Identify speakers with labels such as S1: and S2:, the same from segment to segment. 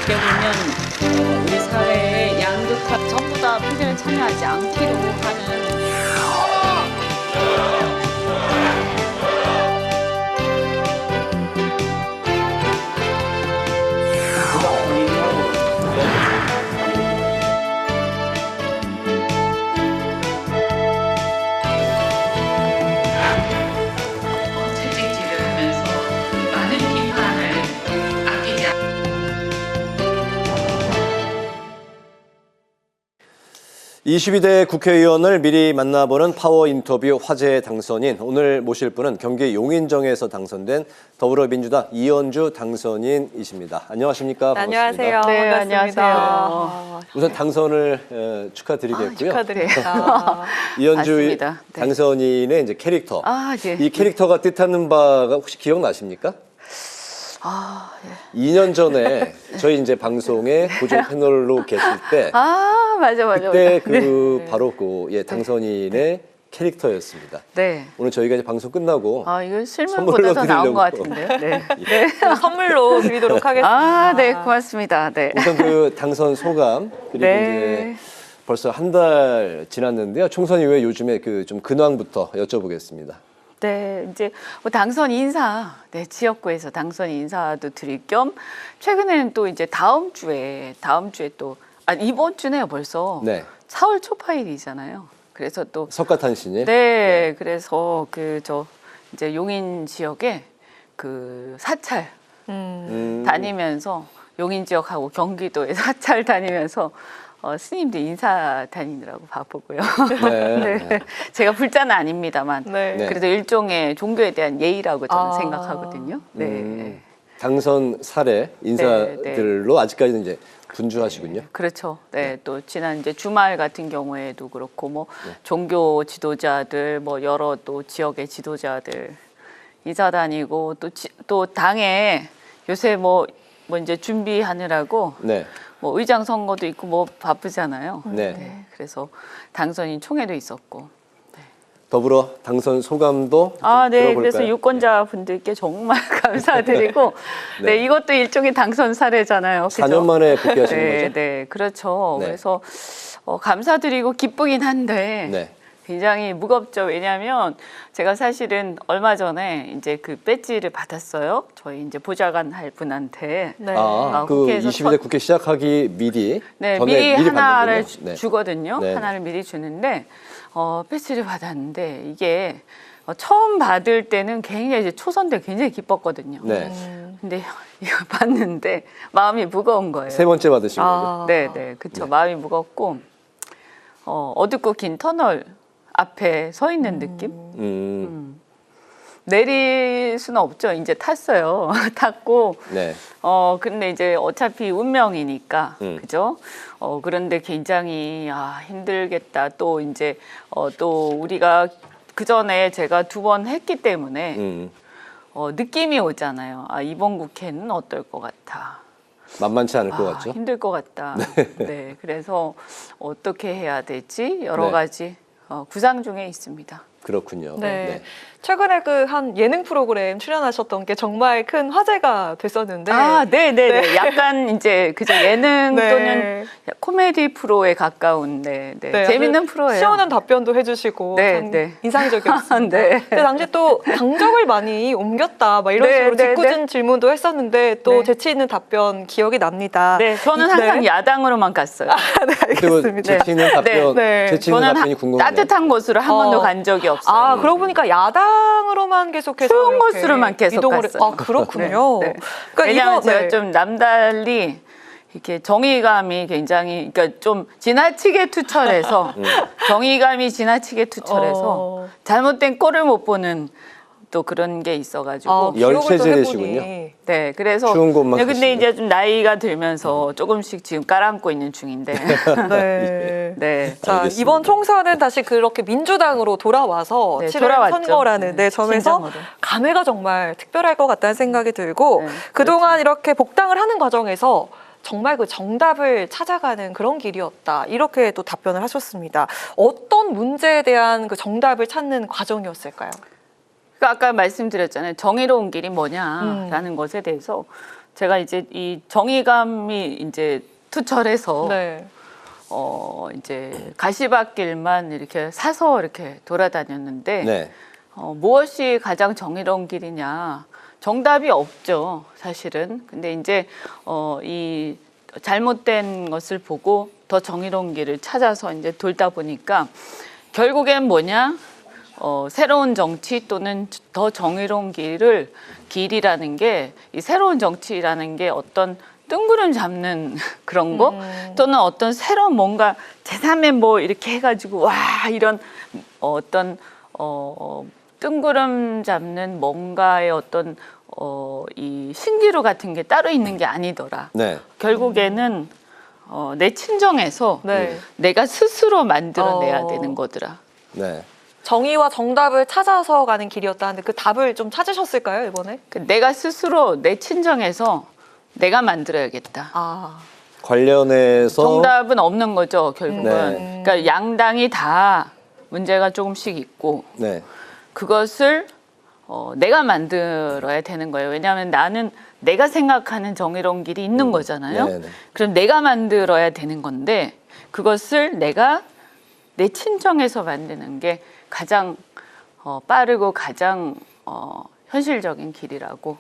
S1: 어떻게 보면 우리 사회의 양극화 전부 다 표결에 참여하지 않기로 하는 채찍질을 하면서 많은 비판을 아끼지 않
S2: 22대 국회의원을 미리 만나보는 파워 인터뷰 화제의 당선인. 오늘 모실 분은 경기 용인정에서 당선된 더불어민주당 이현주 당선인이십니다. 안녕하십니까? 반갑습니다.
S3: 안녕하세요.
S1: 네,
S3: 반갑습니다.
S1: 안녕하세요.
S2: 우선 당선을 축하드리겠고요.
S3: 축하드립니다.
S2: 이현주
S1: 맞습니다. 네.
S2: 당선인의 이제 캐릭터.
S1: 예.
S2: 이 캐릭터가 뜻하는 바가 혹시 기억나십니까?
S1: 예.
S2: 2년 전에 저희 이제 방송에 고정 패널로 계실 때
S1: 맞아.
S2: 그때
S1: 네.
S2: 바로 당선인의 캐릭터였습니다.
S1: 네.
S2: 오늘 저희가 이제 방송 끝나고
S1: 이거 실물
S2: 선물로
S1: 보다 더 나온 것
S2: 드리려고.
S1: 같은데요. 네.
S3: 선물로 드리도록 하겠습니다.
S1: 네, 고맙습니다. 네.
S2: 우선 그 당선 소감 그리고
S1: 네.
S2: 이제 벌써 한 달 지났는데요. 총선 이후에 요즘에 그 좀 근황부터 여쭤보겠습니다.
S1: 네, 이제 뭐 당선 인사, 지역구에서 당선 인사도 드릴 겸 최근에는 또 이제 다음 주에 또 이번 주네요 벌써.
S2: 네.
S1: 4월 초파일이잖아요. 그래서 또
S2: 석가탄신일.
S1: 그래서 이제 용인 지역에 그 사찰 다니면서 용인 지역하고 경기도에 사찰 다니면서 스님들 인사 다니느라고 바쁘고요.
S2: 네.
S1: 제가 불자는 아닙니다만
S3: 네.
S1: 그래도 일종의 종교에 대한 예의라고 저는 생각하거든요.
S2: 당선 사례 인사들로 아직까지는 이제 분주하시군요.
S1: 그렇죠. 또 지난 이제 주말 같은 경우에도 그렇고 뭐 종교 지도자들 뭐 여러 또 지역의 지도자들 인사 다니고 또 당에 요새 뭐 이제 준비하느라고
S2: 네.
S1: 뭐 의장 선거도 있고 뭐 바쁘잖아요.
S2: 네.
S1: 그래서 당선인 총회도 있었고.
S2: 더불어 당선 소감도
S1: 네.
S2: 들어볼까요?
S1: 그래서 유권자 분들께 정말 감사드리고,
S2: 네.
S1: 이것도 일종의 당선 사례잖아요. 그죠?
S2: 4년 만에 복귀하시는 거죠?
S1: 네, 그렇죠.
S2: 네.
S1: 그래서 감사드리고 기쁘긴 한데
S2: 네.
S1: 굉장히 무겁죠. 왜냐하면 제가 사실은 얼마 전에 이제 그 배지를 받았어요. 저희 이제 보좌관 할 분한테.
S3: 네.
S2: 그
S1: 국회에서
S2: 22대 국회 시작하기 미리 전에
S1: 미리 하나를
S2: 받는군요. 네.
S1: 주거든요.
S2: 네.
S1: 하나를 미리 주는데 배지를 받았는데 이게 처음 받을 때는 굉장히 이제 초선 때 굉장히 기뻤거든요.
S2: 네.
S1: 근데 이거 받는데 마음이 무거운 거예요.
S2: 세 번째 받으신 거죠?
S1: 네, 그렇죠. 마음이 무겁고 어둡고 긴 터널 앞에 서 있는 느낌. 내릴 수는 없죠. 이제 탔어요. 탔고.
S2: 네.
S1: 근데 이제 어차피 운명이니까. 그죠? 그런데 굉장히, 힘들겠다. 또 이제, 또 우리가 그 전에 제가 2번 했기 때문에, 느낌이 오잖아요. 이번 국회는 어떨 것 같아.
S2: 만만치 않을 것 같죠?
S1: 힘들 것 같다. 네. 그래서 어떻게 해야 될지 여러
S2: 네.
S1: 가지 구상 중에 있습니다.
S2: 그렇군요.
S3: 네. 최근에 그 한 예능 프로그램 출연하셨던 게 정말 큰 화제가 됐었는데.
S1: 네. 약간 이제 그저 예능
S3: 네.
S1: 또는 코미디 프로에 가까운 재밌는 프로예요.
S3: 시원한 답변도 해주시고 참 인상적이었습니다.
S1: 네.
S3: 근데 당시 또 당적을 많이 옮겼다 막 이런 식으로 짓궂은 질문도 했었는데 또 재치 있는 답변 기억이 납니다.
S1: 네, 저는 항상 야당으로만 갔어요.
S3: 네, 알겠습니다.
S2: 재치 있는 답변, 재치 있는 답변이 궁금해요.
S1: 따뜻한 곳으로 한 번도 간 적이 없어요.
S3: 그러고 보니까 야당으로만 계속해서
S1: 추운 곳으로만 계속
S3: 이동을
S1: 갔어요.
S3: 그렇군요.
S1: 네.
S3: 그러니까
S1: 왜냐하면 제가 좀 남달리 이렇게 정의감이 굉장히, 그러니까 좀 지나치게 투철해서 정의감이 지나치게 투철해서 잘못된 꼴을 못 보는 또 그런 게 있어가지고
S2: 열체제시군요.
S1: 네, 그래서
S2: 추운 곳만
S1: 근데 이제 좀 나이가 들면서 조금씩 지금 깔아앉고 있는 중인데.
S3: 네. 자,
S2: 알겠습니다.
S3: 이번 총선은 다시 그렇게 민주당으로 돌아와서 치른 선거라는 점에서 감회가 정말 특별할 것 같다는 생각이 들고 그동안 이렇게 복당을 하는 과정에서 정말 그 정답을 찾아가는 그런 길이었다. 이렇게 또 답변을 하셨습니다. 어떤 문제에 대한 그 정답을 찾는 과정이었을까요?
S1: 그러니까 아까 말씀드렸잖아요. 정의로운 길이 뭐냐라는 것에 대해서 제가 이제 이 정의감이 이제 투철해서
S3: 네.
S1: 이제 가시밭길만 이렇게 사서 이렇게 돌아다녔는데
S2: 네.
S1: 무엇이 가장 정의로운 길이냐? 정답이 없죠, 사실은. 근데 이제 이 잘못된 것을 보고 더 정의로운 길을 찾아서 이제 돌다 보니까 결국엔 뭐냐? 새로운 정치 또는 더 정의로운 길이라는 게 이 새로운 정치라는 게 어떤 뜬구름 잡는 그런 거 또는 어떤 새로운 뭔가 제3의 뭐 이렇게 해가지고 와 이런 어떤 뜬구름 잡는 뭔가의 어떤 이 신기루 같은 게 따로 있는 게 아니더라.
S2: 네.
S1: 결국에는 내 친정에서
S3: 네.
S1: 내가 스스로 만들어내야 되는 거더라.
S2: 네.
S3: 정의와 정답을 찾아서 가는 길이었다는데 그 답을 좀 찾으셨을까요, 이번에?
S1: 내가 스스로 내 친정에서 내가 만들어야겠다.
S3: 아.
S2: 관련해서
S1: 정답은 없는 거죠, 결국은.
S2: 네.
S1: 그러니까 양당이 다 문제가 조금씩 있고
S2: 네.
S1: 그것을 내가 만들어야 되는 거예요. 왜냐하면 나는 내가 생각하는 정의로운 길이 있는 거잖아요.
S2: 네네.
S1: 그럼 내가 만들어야 되는 건데 그것을 내가 내 친정에서 만드는 게 가장 빠르고 가장 현실적인 길이라고.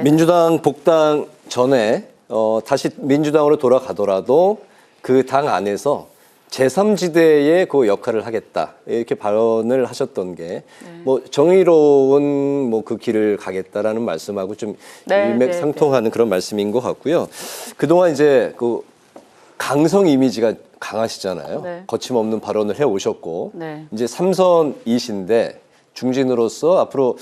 S2: 민주당 복당 전에 다시 민주당으로 돌아가더라도 그 당 안에서 제3지대의 그 역할을 하겠다 이렇게 발언을 하셨던 게 뭐 정의로운 뭐 그 길을 가겠다라는 말씀하고 좀 일맥상통하는 그런 말씀인 것 같고요. 그동안 이제 그 강성 이미지가 강하시잖아요.
S1: 네.
S2: 거침없는 발언을 해 오셨고
S1: 네.
S2: 이제 3선이신데 중진으로서 앞으로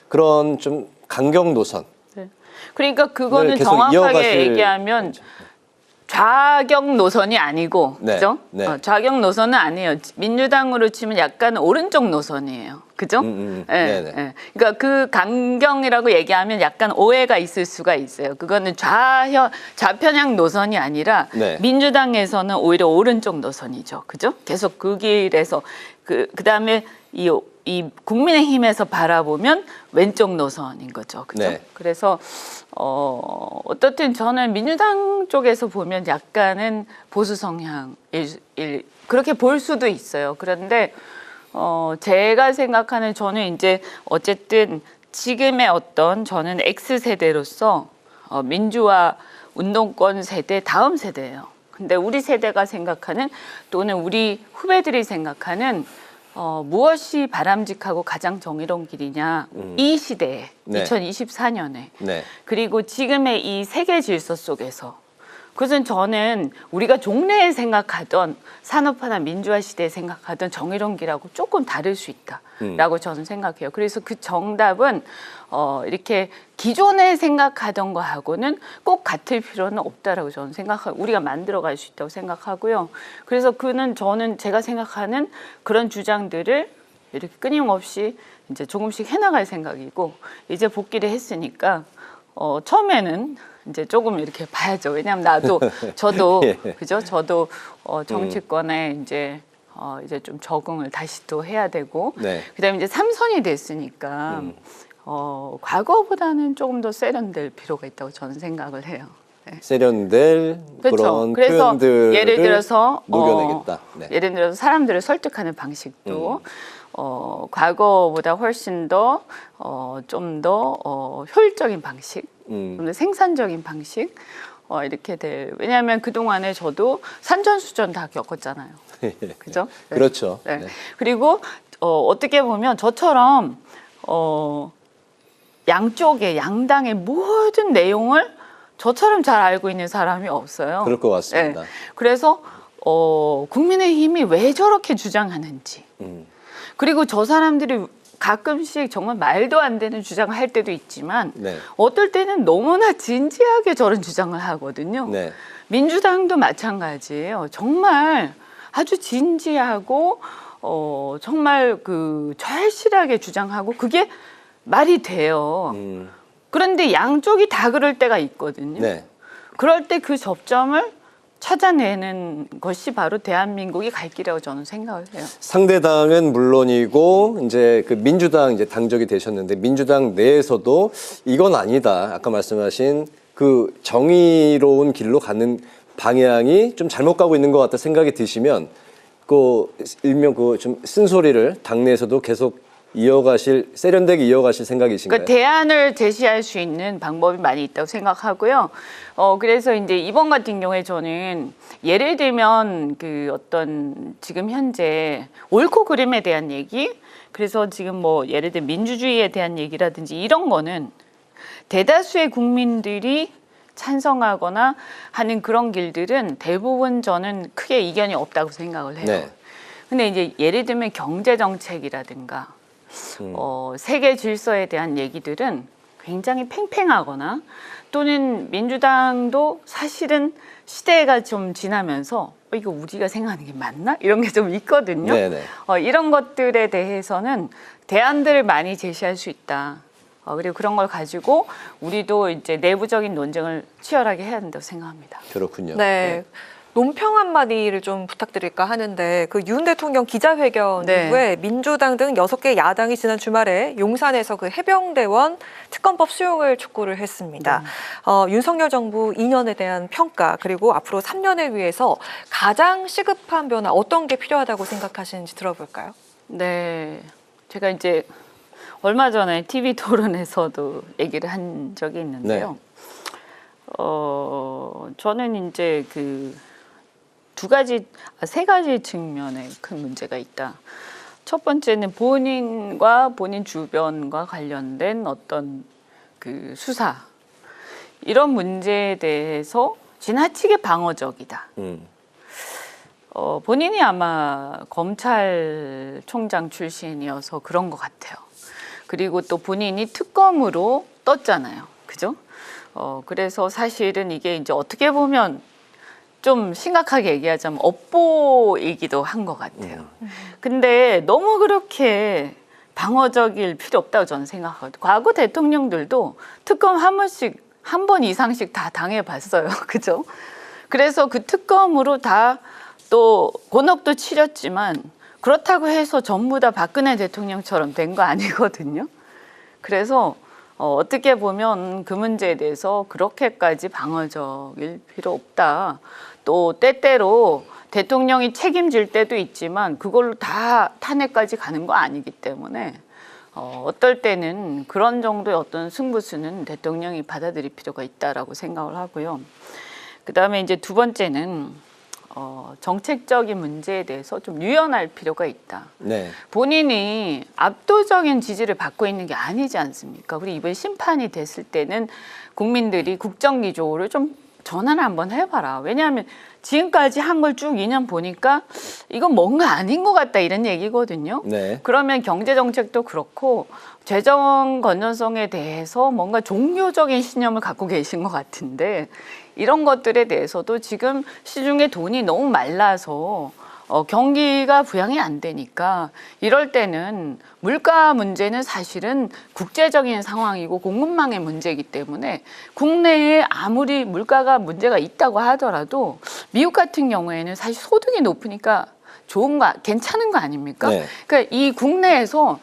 S2: 그런 좀 강경 노선.
S1: 네. 그러니까 그거는
S2: 계속
S1: 정확하게
S2: 이어가실
S1: 얘기하면 좌경 노선이 아니고,
S2: 네.
S1: 그죠?
S2: 네.
S1: 좌경 노선은 아니에요. 민주당으로 치면 약간 오른쪽 노선이에요. 그죠? 예,
S2: 네네.
S1: 예. 그러니까 그 강경이라고 얘기하면 약간 오해가 있을 수가 있어요. 그거는 좌편향 노선이 아니라
S2: 네.
S1: 민주당에서는 오히려 오른쪽 노선이죠. 그죠? 계속 그 길에서 그다음에 이 국민의힘에서 바라보면 왼쪽 노선인 거죠. 그죠?
S2: 네.
S1: 그래서 어떻든 저는 민주당 쪽에서 보면 약간은 보수 성향 그렇게 볼 수도 있어요. 그런데 제가 생각하는 저는 이제 어쨌든 지금의 어떤 저는 X세대로서 민주화 운동권 세대 다음 세대예요. 근데 우리 세대가 생각하는 또는 우리 후배들이 생각하는 무엇이 바람직하고 가장 정의로운 길이냐 이 시대에
S2: 네.
S1: 2024년에
S2: 네.
S1: 그리고 지금의 이 세계 질서 속에서 그것은 저는 우리가 종래에 생각하던 산업화나 민주화 시대에 생각하던 정의로운 길하고 조금 다를 수 있다라고 저는 생각해요. 그래서 그 정답은 이렇게 기존에 생각하던 거하고는 꼭 같을 필요는 없다라고 저는 생각하고 우리가 만들어갈 수 있다고 생각하고요. 그래서 저는 제가 생각하는 그런 주장들을 이렇게 끊임없이 이제 조금씩 해나갈 생각이고 이제 복귀를 했으니까 처음에는 이제 조금 이렇게 봐야죠. 왜냐하면 저도
S2: 예.
S1: 그죠? 저도 정치권에 이제 좀 적응을 다시 또 해야 되고
S2: 네.
S1: 그다음에 이제 3선이 됐으니까 과거보다는 조금 더 세련될 필요가 있다고 저는 생각을 해요. 네.
S2: 세련될
S1: 그렇죠.
S2: 그런
S1: 그래서
S2: 표현들을
S1: 예를 들어서
S2: 녹여내겠다. 네.
S1: 예를 들어서 사람들을 설득하는 방식도 과거보다 훨씬 더 좀 더 효율적인 방식, 좀 더 생산적인 방식 이렇게 왜냐하면 그 동안에 저도 산전수전 다 겪었잖아요. 그죠? 네.
S2: 그렇죠.
S1: 네.
S2: 네.
S1: 그리고 어떻게 보면 저처럼 양당의 모든 내용을 저처럼 잘 알고 있는 사람이 없어요.
S2: 그럴 것 같습니다.
S1: 네. 그래서 국민의힘이 왜 저렇게 주장하는지 그리고 저 사람들이 가끔씩 정말 말도 안 되는 주장을 할 때도 있지만
S2: 네.
S1: 어떨 때는 너무나 진지하게 저런 주장을 하거든요.
S2: 네.
S1: 민주당도 마찬가지예요. 정말 아주 진지하고 정말 절실하게 주장하고 그게 말이 돼요. 그런데 양쪽이 다 그럴 때가 있거든요.
S2: 네.
S1: 그럴 때 그 접점을 찾아내는 것이 바로 대한민국이 갈 길이라고 저는 생각을 해요.
S2: 상대 당은 물론이고 이제 그 민주당 이제 당적이 되셨는데 민주당 내에서도 이건 아니다. 아까 말씀하신 그 정의로운 길로 가는 방향이 좀 잘못 가고 있는 것 같다 생각이 드시면 그 일명 그 좀 쓴소리를 당내에서도 계속 이어가실, 세련되게 이어가실 생각이신가요?
S1: 그러니까 대안을 제시할 수 있는 방법이 많이 있다고 생각하고요. 그래서 이제 이번 같은 경우에 저는 예를 들면 그 어떤 지금 현재 옳고 그름에 대한 얘기, 그래서 지금 뭐 예를 들면 민주주의에 대한 얘기라든지 이런 거는 대다수의 국민들이 찬성하거나 하는 그런 길들은 대부분 저는 크게 이견이 없다고 생각을 해요.
S2: 네.
S1: 근데 이제 예를 들면 경제 정책이라든가 세계 질서에 대한 얘기들은 굉장히 팽팽하거나 또는 민주당도 사실은 시대가 좀 지나면서 이거 우리가 생각하는 게 맞나? 이런 게 좀 있거든요.
S2: 네네.
S1: 이런 것들에 대해서는 대안들을 많이 제시할 수 있다. 그리고 그런 걸 가지고 우리도 이제 내부적인 논쟁을 치열하게 해야 된다고 생각합니다.
S2: 그렇군요.
S3: 네. 논평 한마디를 좀 부탁드릴까 하는데 그 윤 대통령 기자회견
S1: 네.
S3: 이후에 민주당 등 6개 야당이 지난 주말에 용산에서 그 해병대원 특검법 수용을 촉구를 했습니다. 윤석열 정부 2년에 대한 평가 그리고 앞으로 3년을 위해서 가장 시급한 변화 어떤 게 필요하다고 생각하시는지 들어볼까요?
S1: 네, 제가 이제 얼마 전에 TV 토론에서도 얘기를 한 적이 있는데요. 저는 이제 그 세 가지 측면에 큰 문제가 있다. 첫 번째는 본인과 본인 주변과 관련된 어떤 그 수사 이런 문제에 대해서 지나치게 방어적이다. 본인이 아마 검찰총장 출신이어서 그런 것 같아요. 그리고 또 본인이 특검으로 떴잖아요. 그죠? 그래서 사실은 이게 이제 어떻게 보면 좀 심각하게 얘기하자면 업보이기도 한 것 같아요. 근데 너무 그렇게 방어적일 필요 없다고 저는 생각하거든요. 과거 대통령들도 특검 한 번 이상씩 다 당해봤어요. 그죠? 그래서 그 특검으로 다 또 곤혹도 치렀지만 그렇다고 해서 전부 다 박근혜 대통령처럼 된 거 아니거든요. 그래서 어떻게 보면 그 문제에 대해서 그렇게까지 방어적일 필요 없다. 또 때때로 대통령이 책임질 때도 있지만 그걸로 다 탄핵까지 가는 거 아니기 때문에 어떨 때는 그런 정도의 어떤 승부수는 대통령이 받아들일 필요가 있다라고 생각을 하고요. 그다음에 이제 두 번째는 정책적인 문제에 대해서 좀 유연할 필요가 있다.
S2: 네.
S1: 본인이 압도적인 지지를 받고 있는 게 아니지 않습니까? 우리 이번 심판이 됐을 때는 국민들이 국정기조를 좀 전환을 한번 해봐라. 왜냐하면 지금까지 한 걸 쭉 2년 보니까 이건 뭔가 아닌 것 같다 이런 얘기거든요.
S2: 네.
S1: 그러면 경제정책도 그렇고 재정 건전성에 대해서 뭔가 종교적인 신념을 갖고 계신 것 같은데 이런 것들에 대해서도 지금 시중에 돈이 너무 말라서 경기가 부양이 안 되니까 이럴 때는 물가 문제는 사실은 국제적인 상황이고 공급망의 문제이기 때문에 국내에 아무리 물가가 문제가 있다고 하더라도 미국 같은 경우에는 사실 소득이 높으니까 좋은 거 괜찮은 거 아닙니까?
S2: 네.
S1: 그러니까 이 국내에서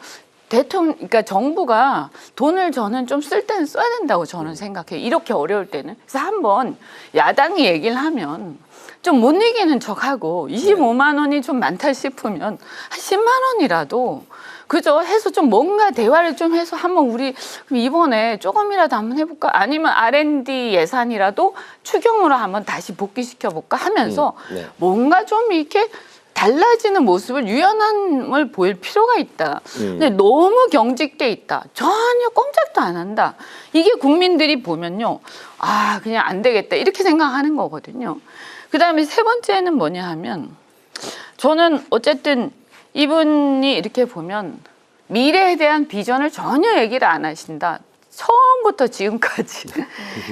S1: 그러니까 정부가 돈을 저는 좀 쓸 때는 써야 된다고 저는 생각해요. 이렇게 어려울 때는. 그래서 한번 야당이 얘기를 하면 좀 못 이기는 척하고 25만 원이 좀 많다 싶으면 한 10만 원이라도 그죠? 해서 좀 뭔가 대화를 좀 해서 한번 우리 이번에 조금이라도 한번 해볼까? 아니면 R&D 예산이라도 추경으로 한번 다시 복귀시켜볼까 하면서 뭔가 좀 이렇게 달라지는 모습을 유연함을 보일 필요가 있다. 근데 너무 경직돼 있다. 전혀 꼼짝도 안 한다. 이게 국민들이 보면요. 아 그냥 안 되겠다. 이렇게 생각하는 거거든요. 그다음에 세 번째는 뭐냐 하면 저는 어쨌든 이분이 이렇게 보면 미래에 대한 비전을 전혀 얘기를 안 하신다. 처음부터 지금까지.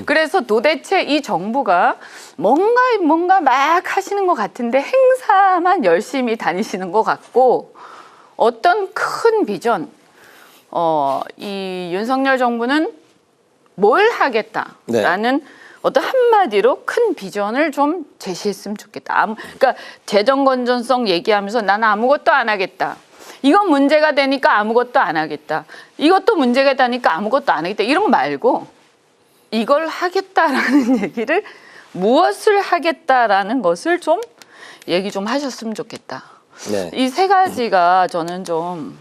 S1: 그래서 도대체 이 정부가 뭔가 막 하시는 것 같은데 행사만 열심히 다니시는 것 같고 어떤 큰 비전, 이 윤석열 정부는 뭘 하겠다라는 어떤 한마디로 큰 비전을 좀 제시했으면 좋겠다. 그러니까 재정 건전성 얘기하면서 나는 아무것도 안 하겠다. 이건 문제가 되니까 아무것도 안 하겠다. 이것도 문제가 되니까 아무것도 안 하겠다. 이런 거 말고 이걸 하겠다라는 얘기를 무엇을 하겠다라는 것을 좀 얘기 좀 하셨으면 좋겠다.
S2: 네.
S1: 이 세 가지가 저는 좀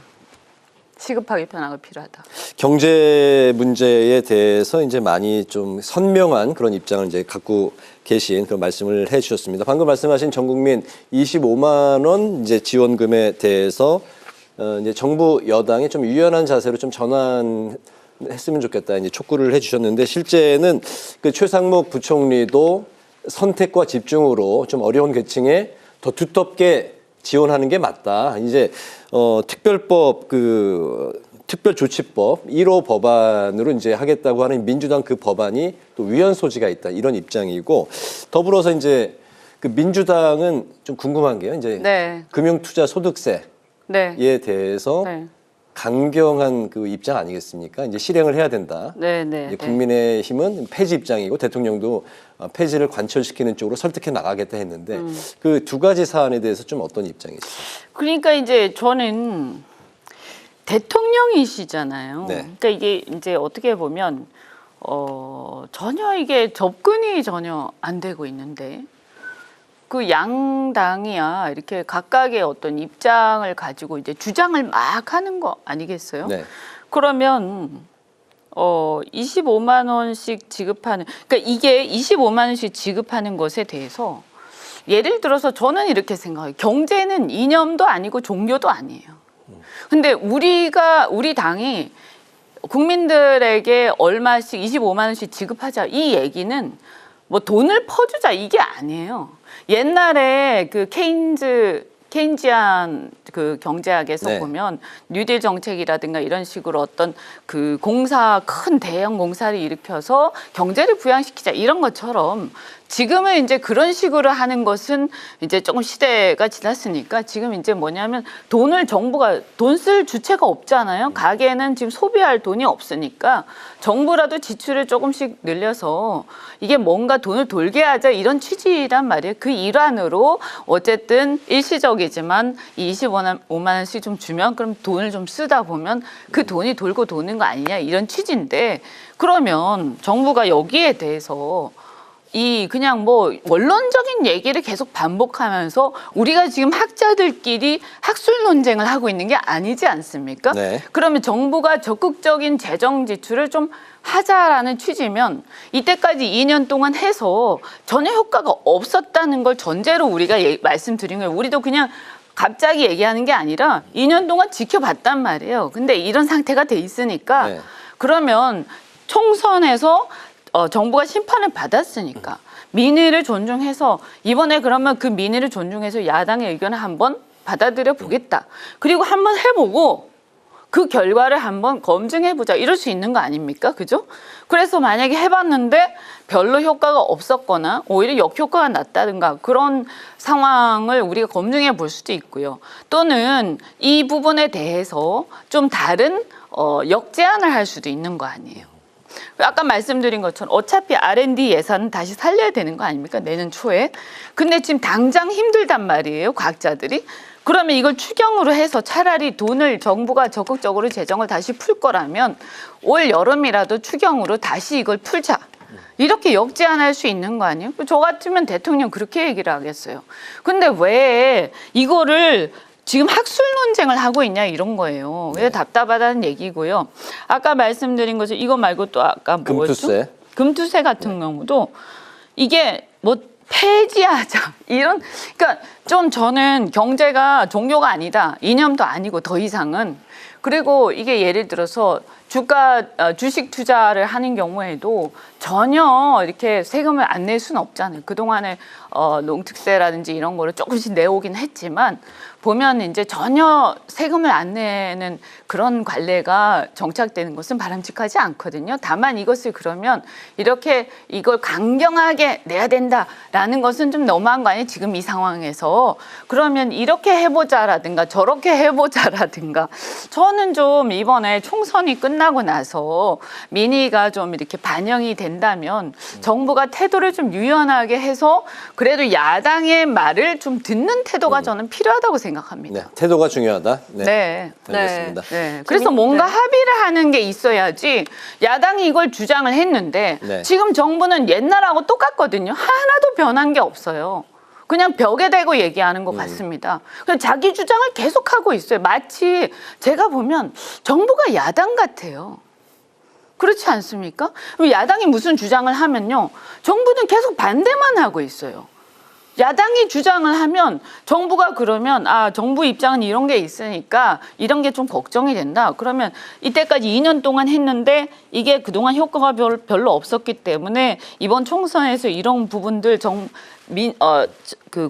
S1: 시급하게 변화가 필요하다.
S2: 경제 문제에 대해서 이제 많이 좀 선명한 그런 입장을 이제 갖고 계신 그런 말씀을 해주셨습니다. 방금 말씀하신 전 국민 25만 원 이제 지원금에 대해서 이제 정부 여당이 좀 유연한 자세로 좀 전환했으면 좋겠다 이제 촉구를 해주셨는데 실제는 그 최상목 부총리도 선택과 집중으로 좀 어려운 계층에 더 두텁게 지원하는 게 맞다. 이제 특별법 특별조치법 1호 법안으로 이제 하겠다고 하는 민주당 그 법안이 또 위헌 소지가 있다 이런 입장이고 더불어서 이제 그 민주당은 좀 궁금한 게요. 이제
S1: 네.
S2: 금융투자소득세에
S1: 네.
S2: 대해서
S1: 네.
S2: 강경한 그 입장 아니겠습니까? 이제 실행을 해야 된다.
S1: 네, 네,
S2: 이제
S1: 네.
S2: 국민의힘은 폐지 입장이고 대통령도 폐지를 관철시키는 쪽으로 설득해 나가겠다 했는데 그 두 가지 사안에 대해서 좀 어떤 입장이세요?
S1: 그러니까 이제 저는 대통령이시잖아요.
S2: 네.
S1: 그러니까 이게 이제 어떻게 보면 전혀 이게 접근이 전혀 안 되고 있는데 그 양당이야 이렇게 각각의 어떤 입장을 가지고 이제 주장을 막 하는 거 아니겠어요?
S2: 네.
S1: 그러면 25만 원씩 지급하는 그러니까 이게 25만 원씩 지급하는 것에 대해서 예를 들어서 저는 이렇게 생각해요. 경제는 이념도 아니고 종교도 아니에요. 근데 우리 당이 국민들에게 얼마씩 25만 원씩 지급하자 이 얘기는 뭐 돈을 퍼주자 이게 아니에요. 옛날에 그 케인지안 그 경제학에서
S2: 네.
S1: 보면 뉴딜 정책이라든가 이런 식으로 어떤 그 큰 대형 공사를 일으켜서 경제를 부양시키자 이런 것처럼 지금은 이제 그런 식으로 하는 것은 이제 조금 시대가 지났으니까 지금 이제 뭐냐면 정부가 돈 쓸 주체가 없잖아요. 가게는 지금 소비할 돈이 없으니까 정부라도 지출을 조금씩 늘려서 이게 뭔가 돈을 돌게 하자 이런 취지란 말이에요. 그 일환으로 어쨌든 일시적이지만 25만 원씩 좀 주면 그럼 돈을 좀 쓰다 보면 그 돈이 돌고 도는 거 아니냐 이런 취지인데 그러면 정부가 여기에 대해서 그냥 뭐 원론적인 얘기를 계속 반복하면서 우리가 지금 학자들끼리 학술 논쟁을 하고 있는 게 아니지 않습니까?
S2: 네.
S1: 그러면 정부가 적극적인 재정 지출을 좀 하자라는 취지면 이때까지 2년 동안 해서 전혀 효과가 없었다는 걸 전제로 우리가 말씀드린 거예요. 우리도 그냥 갑자기 얘기하는 게 아니라 2년 동안 지켜봤단 말이에요. 근데 이런 상태가 돼 있으니까
S2: 네.
S1: 그러면 총선에서 정부가 심판을 받았으니까 민의를 존중해서 이번에 그러면 그 민의를 존중해서 야당의 의견을 한번 받아들여 보겠다. 그리고 한번 해보고 그 결과를 한번 검증해보자. 이럴 수 있는 거 아닙니까? 그죠? 그래서 만약에 해봤는데 별로 효과가 없었거나 오히려 역효과가 났다든가 그런 상황을 우리가 검증해 볼 수도 있고요. 또는 이 부분에 대해서 좀 다른 역제안을 할 수도 있는 거 아니에요. 아까 말씀드린 것처럼 어차피 R&D 예산은 다시 살려야 되는 거 아닙니까? 내년 초에. 근데 지금 당장 힘들단 말이에요. 과학자들이. 그러면 이걸 추경으로 해서 차라리 돈을 정부가 적극적으로 재정을 다시 풀 거라면 올 여름이라도 추경으로 다시 이걸 풀자. 이렇게 역제안할 수 있는 거 아니에요? 저 같으면 대통령 그렇게 얘기를 하겠어요. 근데 왜 이거를 지금 학술 논쟁을 하고 있냐 이런 거예요. 왜 답답하다는 얘기고요. 아까 말씀드린 것처럼 이거 말고 또 아까 뭐였죠?
S2: 금투세.
S1: 금투세 같은 경우도 이게 뭐 폐지하자 이런 그러니까 좀 저는 경제가 종교가 아니다. 이념도 아니고 더 이상은 그리고 이게 예를 들어서 주식 투자를 하는 경우에도 전혀 이렇게 세금을 안 낼 수는 없잖아요. 그동안에 농특세라든지 이런 거를 조금씩 내오긴 했지만 보면 이제 전혀 세금을 안 내는 그런 관례가 정착되는 것은 바람직하지 않거든요. 다만 이것을 그러면 이렇게 이걸 강경하게 내야 된다라는 것은 좀 너무한 거 아니에요? 지금 이 상황에서. 그러면 이렇게 해보자라든가 저렇게 해보자라든가 저는 좀 이번에 총선이 끝나 끝나고 나서 민의가 좀 이렇게 반영이 된다면 정부가 태도를 좀 유연하게 해서 그래도 야당의 말을 좀 듣는 태도가 저는 필요하다고 생각합니다.
S2: 네, 태도가 중요하다.
S1: 네.
S2: 알겠습니다.
S1: 네. 그래서 뭔가 합의를 하는 게 있어야지 야당이 이걸 주장을 했는데
S2: 네.
S1: 지금 정부는 옛날하고 똑같거든요. 하나도 변한 게 없어요. 그냥 벽에 대고 얘기하는 것 같습니다. 그냥 자기 주장을 계속하고 있어요. 마치 제가 보면 정부가 야당 같아요. 그렇지 않습니까? 야당이 무슨 주장을 하면요. 정부는 계속 반대만 하고 있어요. 야당이 주장을 하면 정부가 그러면 정부 입장은 이런 게 있으니까 이런 게 좀 걱정이 된다. 그러면 이때까지 2년 동안 했는데 이게 그동안 효과가 별로 없었기 때문에 이번 총선에서 이런 부분들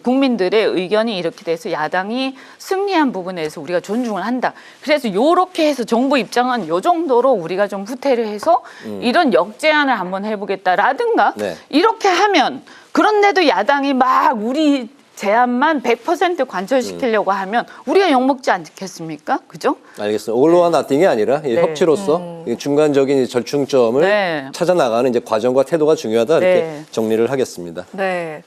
S1: 국민들의 의견이 이렇게 돼서 야당이 승리한 부분에서 우리가 존중을 한다. 그래서 이렇게 해서 정부 입장은 이 정도로 우리가 좀 후퇴를 해서 이런 역제안을 한번 해보겠다라든가
S2: 네.
S1: 이렇게 하면 그런데도 야당이 막 우리 제안만 100% 관철시키려고 하면 우리가 욕먹지 않겠습니까? 그죠?
S2: 알겠습니다. 올로와 나띵이 아니라 이 협치로서 이 중간적인 절충점을 찾아 나가는 이제 과정과 태도가 중요하다 이렇게 정리를 하겠습니다.
S3: 네,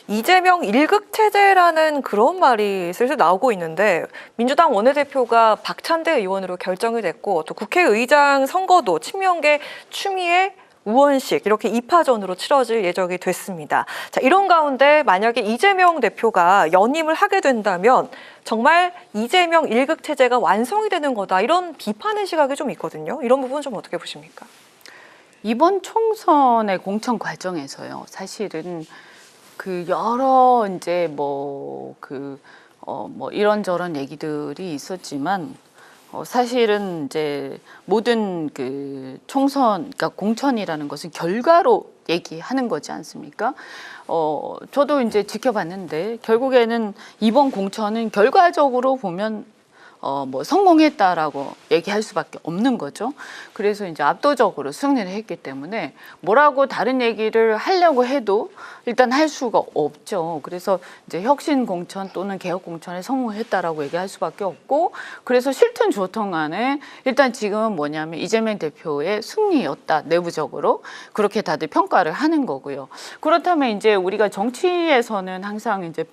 S3: 이재명 1급 체제라는 그런 말이 슬슬 나오고 있는데 민주당 원내대표가 박찬대 의원으로 결정이 됐고 또 국회의장 선거도 친명계 추미애 우원식 이렇게 2파전으로 치러질 예정이 됐습니다. 자, 이런 가운데 만약에 이재명 대표가 연임을 하게 된다면 정말 이재명 1급 체제가 완성이 되는 거다 이런 비판의 시각이 좀 있거든요. 이런 부분 좀 어떻게 보십니까?
S1: 이번 총선의 공천 과정에서요. 사실은 그 여러 이제 뭐 이런저런 얘기들이 있었지만 사실은 이제 모든 그 총선, 그러니까 공천이라는 것은 결과로 얘기하는 거지 않습니까? 저도 이제 지켜봤는데 결국에는 이번 공천은 결과적으로 보면 성공했다라고 얘기할 수밖에 없는 거죠. 그래서 이제 압도적으로 승리를 했기 때문에 뭐라고 다른 얘기를 하려고 해도 일단 할 수가 없죠. 그래서 이제 혁신 공천 또는 개혁 공천에 성공했다라고 얘기할 수밖에 없고, 그래서 싫든 좋든 간에 일단 지금은 뭐냐면 이재명 대표의 승리였다, 내부적으로 그렇게 다들 평가를 하는 거고요. 그렇다면 이제 우리가 정치에서는 항상 이제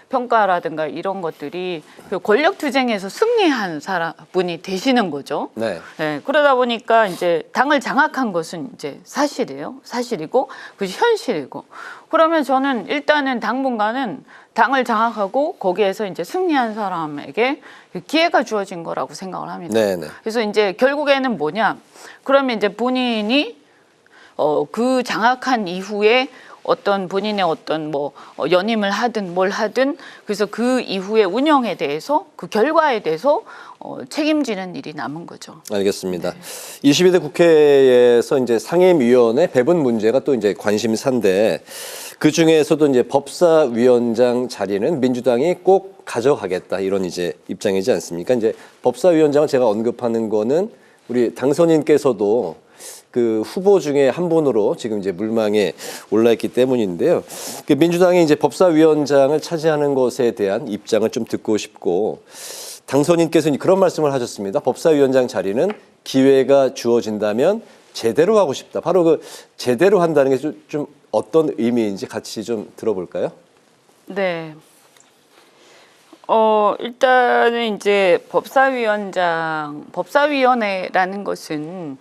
S1: 평가라든가 이런 것들이 그 권력 투쟁에서 승리한 분이 되시는 거죠.
S2: 네.
S1: 네. 그러다 보니까 이제 당을 장악한 것은 이제 사실이고 그것이 현실이고. 그러면 저는 일단은 당분간은 당을 장악하고 거기에서 이제 승리한 사람에게 기회가 주어진 거라고 생각을 합니다.
S2: 네네.
S1: 그래서 이제 결국에는 뭐냐? 그러면 이제 본인이 그 장악한 이후에 어떤 본인의 어떤 연임을 하든 뭘 하든 그래서 그 이후의 운영에 대해서 그 결과에 대해서 책임지는 일이 남은 거죠.
S2: 알겠습니다. 네. 22대 국회에서 이제 상임위원회 배분 문제가 또 이제 관심사인데 그 중에서도 이제 법사위원장 자리는 민주당이 꼭 가져가겠다 이런 이제 입장이지 않습니까? 이제 법사위원장을 제가 언급하는 거는 우리 당선인께서도 그 후보 중에 한 분으로 지금 이제 물망에 올라 있기 때문인데요. 그 민주당이 이제 법사위원장을 차지하는 것에 대한 입장을 좀 듣고 싶고, 당선인께서는 그런 말씀을 하셨습니다. 법사위원장 자리는 기회가 주어진다면 제대로 하고 싶다. 바로 그 제대로 한다는 게 좀 어떤 의미인지 같이 좀 들어볼까요?
S1: 네. 일단은 이제 법사위원회라는 것은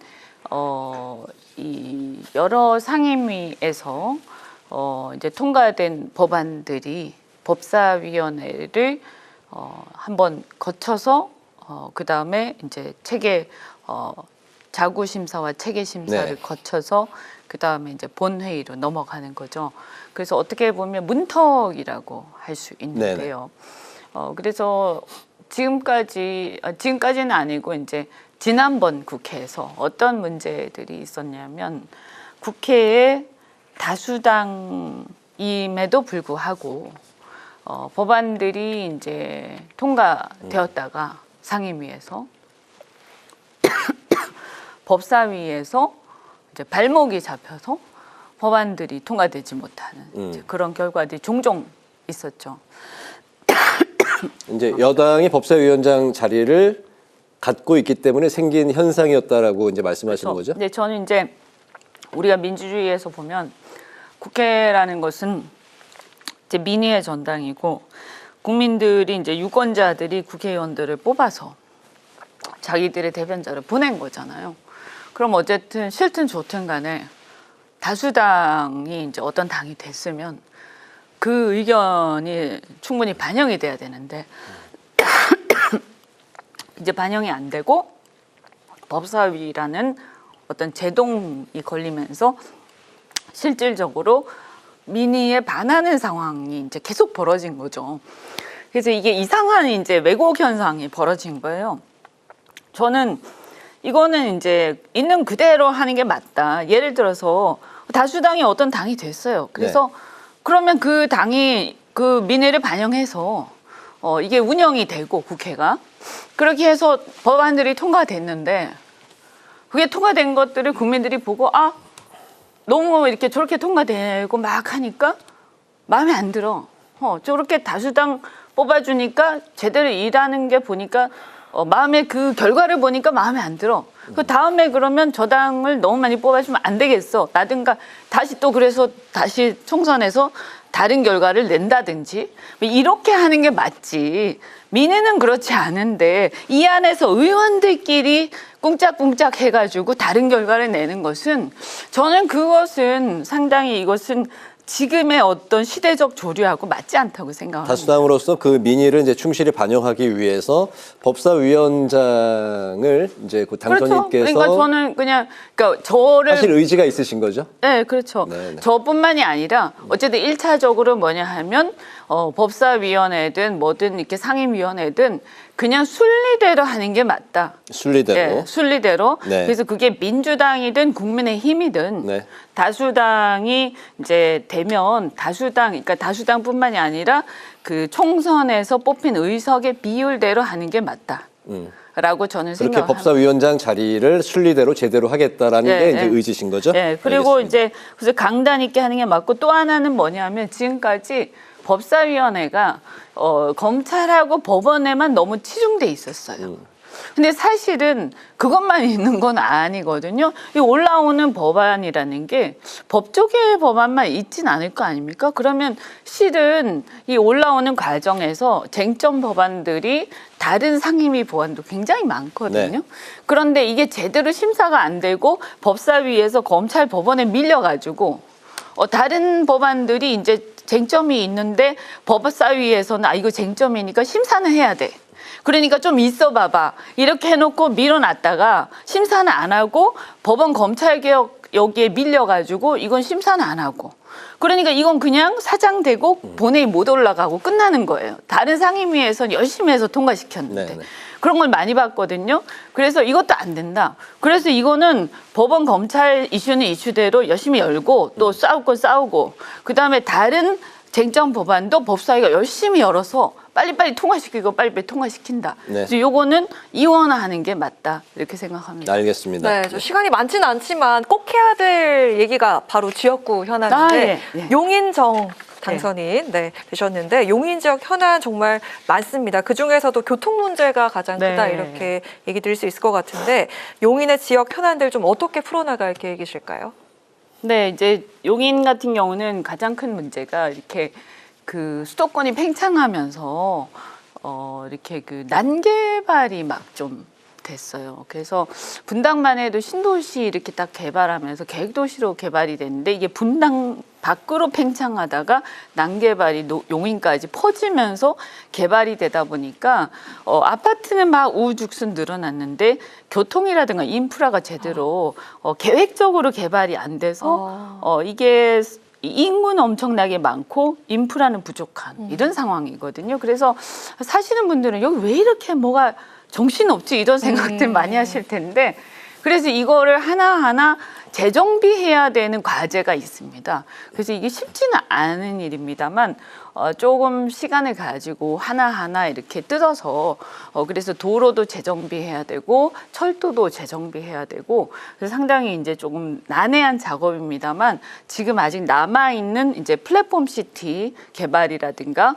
S1: 이 여러 상임위에서 이제 통과된 법안들이 법사위원회를 한번 거쳐서 그 다음에 이제 자구 심사와 체계 심사를 거쳐서 그 다음에 이제 본회의로 넘어가는 거죠. 그래서 어떻게 보면 문턱이라고 할 수 있는데요. 그래서 지금까지는 아니고 이제 지난번 국회에서 어떤 문제들이 있었냐면 국회에 다수당임에도 불구하고 법안들이 이제 통과되었다가 상임위에서 법사위에서 이제 발목이 잡혀서 법안들이 통과되지 못하는 이제 그런 결과들이 종종 있었죠.
S2: 이제 여당이 법사위원장 자리를 갖고 있기 때문에 생긴 현상이었다라고 이제 말씀하시는
S1: 그렇죠.
S2: 거죠?
S1: 네, 저는 이제 우리가 민주주의에서 보면 국회라는 것은 이제 민의의 전당이고 국민들이 이제 유권자들이 국회의원들을 뽑아서 자기들의 대변자를 보낸 거잖아요. 그럼 어쨌든 싫든 좋든 간에 다수당이 이제 어떤 당이 됐으면 그 의견이 충분히 반영이 돼야 되는데 이제 반영이 안 되고 법사위라는 어떤 제동이 걸리면서 실질적으로 민의에 반하는 상황이 이제 계속 벌어진 거죠. 그래서 이게 이상한 이제 왜곡 현상이 벌어진 거예요. 저는 이거는 이제 있는 그대로 하는 게 맞다. 예를 들어서 다수당이 어떤 당이 됐어요. 그래서 그러면 그 당이 그 민의를 반영해서 이게 운영이 되고 국회가 그렇게 해서 법안들이 통과됐는데 그게 통과된 것들을 국민들이 보고 아 너무 이렇게 저렇게 통과되고 막 하니까 마음에 안 들어. 저렇게 다수당 뽑아주니까 제대로 일하는 게 보니까 마음에 그 결과를 보니까 마음에 안 들어. 그 다음에 그러면 저 당을 너무 많이 뽑아주면 안 되겠어. 라든가 다시 또 그래서 다시 총선에서 다른 결과를 낸다든지 이렇게 하는 게 맞지. 민의는 그렇지 않은데 이 안에서 의원들끼리 꿍짝꿍짝 해가지고 다른 결과를 내는 것은 저는 그것은 상당히 이것은 지금의 어떤 시대적 조류하고 맞지 않다고 생각합니다.
S2: 다수당으로서 그 민의를 이제 충실히 반영하기 위해서 법사위원장을 이제 그 당선인께서
S1: 그렇죠. 그러니까 저는 그냥 그러니까 저를
S2: 하실 의지가 있으신 거죠?
S1: 네, 그렇죠.
S2: 네네.
S1: 저뿐만이 아니라 어쨌든 1차적으로 뭐냐 하면 법사위원회든 뭐든 이렇게 상임위원회든 그냥 순리대로 하는 게 맞다.
S2: 순리대로.
S1: 네, 순리대로.
S2: 네.
S1: 그래서 그게 민주당이든 국민의힘이든
S2: 네.
S1: 다수당이 이제 되면 그러니까 다수당뿐만이 아니라 그 총선에서 뽑힌 의석의 비율대로 하는 게 맞다. 라고 저는
S2: 그렇게
S1: 생각합니다.
S2: 법사위원장 자리를 순리대로 제대로 하겠다라는
S1: 네,
S2: 게 이제
S1: 네.
S2: 의지신 거죠?
S1: 네, 그리고
S2: 알겠습니다.
S1: 이제 그래서 강단 있게 하는 게 맞고 또 하나는 뭐냐면 지금까지 법사위원회가 검찰하고 법원에만 너무 치중돼 있었어요. 근데 사실은 그것만 있는 건 아니거든요. 이 올라오는 법안이라는 게 법조계 법안만 있진 않을 거 아닙니까? 그러면 실은 이 올라오는 과정에서 쟁점 법안들이 다른 상임위 법안도 굉장히 많거든요.
S2: 네.
S1: 그런데 이게 제대로 심사가 안 되고 법사위에서 검찰 법원에 밀려가지고 다른 법안들이 이제 쟁점이 있는데 법사위에서는 이거 쟁점이니까 심사는 해야 돼. 그러니까 좀 있어 봐봐. 이렇게 해놓고 밀어놨다가 심사는 안 하고 법원 검찰개혁 여기에 밀려가지고 이건 심사는 안 하고. 그러니까 이건 그냥 사장되고 본회의 못 올라가고 끝나는 거예요. 다른 상임위에서는 열심히 해서 통과시켰는데.
S2: 네네.
S1: 그런 걸 많이 봤거든요. 그래서 이것도 안 된다. 그래서 이거는 법원 검찰 이슈는 이슈대로 열심히 열고 또 싸울 건 싸우고 그다음에 다른 쟁점 법안도 법사위가 열심히 열어서 빨리빨리 통과시키고 빨리빨리 통과시킨다.
S2: 네.
S1: 그래서 요거는 이원화하는 게 맞다. 이렇게 생각합니다.
S2: 알겠습니다.
S3: 네, 저 시간이 많지는 않지만 꼭 해야 될 얘기가 바로 지역구 현안인데
S1: 예.
S3: 용인정 당선인 되셨는데 용인 지역 현안 정말 많습니다. 그 중에서도 교통 문제가 가장 크다 이렇게 얘기 드릴 수 있을 것 같은데 용인의 지역 현안들 좀 어떻게 풀어나갈 계획이실까요?
S1: 네, 이제 용인 같은 경우는 가장 큰 문제가 이렇게 그 수도권이 팽창하면서 이렇게 그 난개발이 막 좀 됐어요. 그래서 분당만 해도 신도시 이렇게 딱 개발하면서 계획도시로 개발이 됐는데 이게 분당 밖으로 팽창하다가 난개발이 용인까지 퍼지면서 개발이 되다 보니까 아파트는 막 우후죽순 늘어났는데 교통이라든가 인프라가 제대로 계획적으로 개발이 안 돼서 이게 인구는 엄청나게 많고 인프라는 부족한 이런 상황이거든요. 그래서 사시는 분들은 여기 왜 이렇게 뭐가 정신없지 이런 생각들 많이 하실 텐데 그래서 이거를 하나하나 재정비해야 되는 과제가 있습니다. 그래서 이게 쉽지는 않은 일입니다만 조금 시간을 가지고 하나하나 이렇게 뜯어서 그래서 도로도 재정비해야 되고 철도도 재정비해야 되고 그래서 상당히 이제 조금 난해한 작업입니다만 지금 아직 남아있는 이제 플랫폼 시티 개발이라든가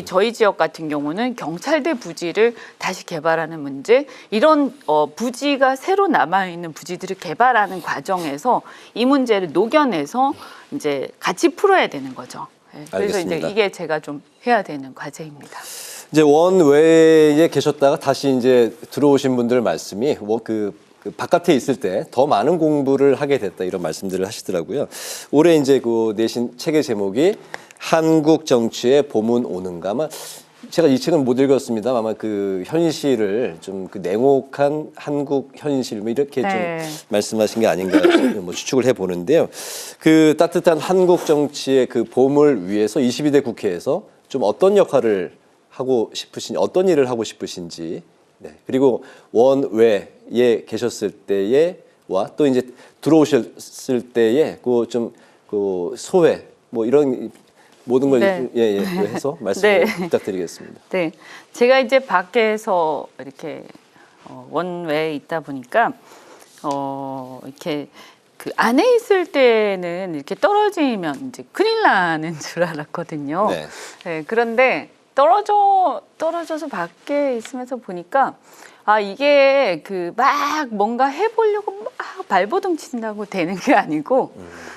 S1: 저희 지역 같은 경우는 경찰대 부지를 다시 개발하는 문제 이런 부지가 새로 남아있는 부지들을 개발하는 과정에서 이 문제를 녹여내서 이제 같이 풀어야 되는 거죠. 네, 그래서
S2: 알겠습니다.
S1: 이제 이게 제가 좀 해야 되는 과제입니다.
S2: 이제 원외에 계셨다가 다시 이제 들어오신 분들 말씀이 그 바깥에 있을 때 더 많은 공부를 하게 됐다 이런 말씀들을 하시더라고요. 올해 이제 그 내신 책의 제목이 한국 정치의 봄은 오는가. 아마 제가 이 책은 못 읽었습니다. 아마 그 현실을 좀 그 냉혹한 한국 현실 뭐 이렇게
S1: 네.
S2: 좀 말씀하신 게 아닌가 뭐 추측을 해 보는데요. 그 따뜻한 한국 정치의 그 봄을 위해서 22대 국회에서 좀 어떤 역할을 하고 싶으신지, 어떤 일을 하고 싶으신지, 네. 그리고 원외에 계셨을 때에와 또 이제 들어오셨을 때에 그 좀 그 소회 뭐 이런 모든 걸
S1: 네.
S2: 해서 말씀을
S1: 네.
S2: 부탁드리겠습니다.
S1: 네, 제가 이제 밖에서 이렇게 원외에 있다 보니까 이렇게 그 안에 있을 때는 이렇게 떨어지면 이제 큰일 나는 줄 알았거든요.
S2: 네.
S1: 네, 그런데 떨어져서 밖에 있으면서 보니까 이게 그 막 뭔가 해보려고 막 발버둥 친다고 되는 게 아니고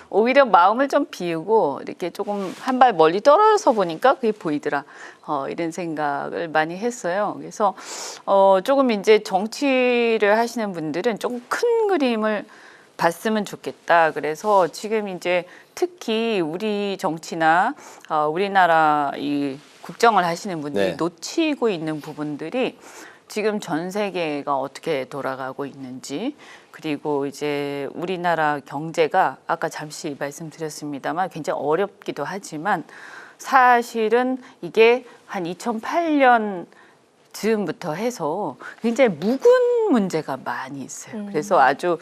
S1: 오히려 마음을 좀 비우고 이렇게 조금 한 발 멀리 떨어져서 보니까 그게 보이더라. 이런 생각을 많이 했어요. 그래서 조금 이제 정치를 하시는 분들은 조금 큰 그림을 봤으면 좋겠다. 그래서 지금 이제 특히 우리 정치나 우리나라 이 국정을 하시는 분들이
S2: 네.
S1: 놓치고 있는 부분들이 지금 전 세계가 어떻게 돌아가고 있는지 그리고 이제 우리나라 경제가 아까 잠시 말씀드렸습니다만 굉장히 어렵기도 하지만 사실은 이게 한 2008년 즈음부터 해서 굉장히 묵은 문제가 많이 있어요. 그래서 아주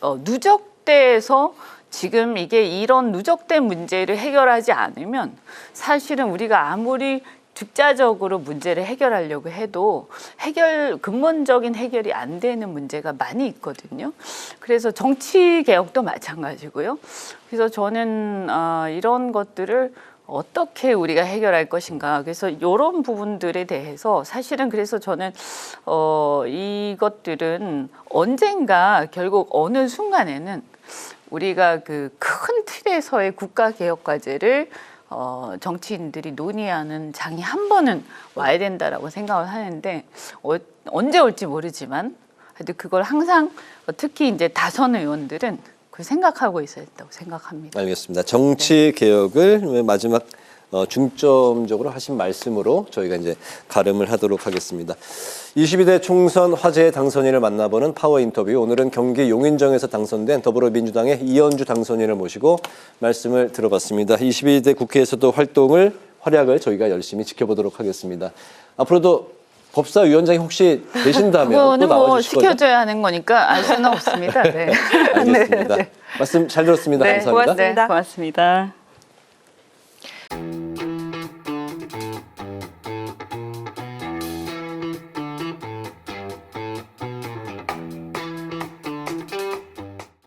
S1: 누적돼서 지금 이게 이런 누적된 문제를 해결하지 않으면 사실은 우리가 아무리 즉자적으로 문제를 해결하려고 해도 근본적인 해결이 안 되는 문제가 많이 있거든요. 그래서 정치 개혁도 마찬가지고요. 그래서 저는 이런 것들을 어떻게 우리가 해결할 것인가. 그래서 이런 부분들에 대해서 사실은 그래서 저는 이것들은 언젠가 결국 어느 순간에는 우리가 그 큰 틀에서의 국가 개혁 과제를 정치인들이 논의하는 장이 한 번은 와야 된다라고 생각을 하는데 언제 올지 모르지만 하여튼 그걸 항상 특히 이제 다선 의원들은 그 생각하고 있어야 된다고 생각합니다.
S2: 알겠습니다. 정치 개혁을 마지막 중점적으로 하신 말씀으로 저희가 이제 가름을 하도록 하겠습니다. 22대 총선 화제의 당선인을 만나보는 파워 인터뷰. 오늘은 경기 용인정에서 당선된 더불어민주당의 이현주 당선인을 모시고 말씀을 들어봤습니다. 22대 국회에서도 활약을 저희가 열심히 지켜보도록 하겠습니다. 앞으로도 법사위원장이 혹시 되신다면
S1: 그거는
S2: 또
S1: 뭐
S2: 나와주실 거죠?
S1: 시켜줘야 하는 거니까 알 수는 없습니다. 네.
S2: 알겠습니다.
S1: 네.
S2: 말씀 잘 들었습니다.
S1: 네,
S2: 감사합니다.
S1: 고맙습니다. 고맙습니다.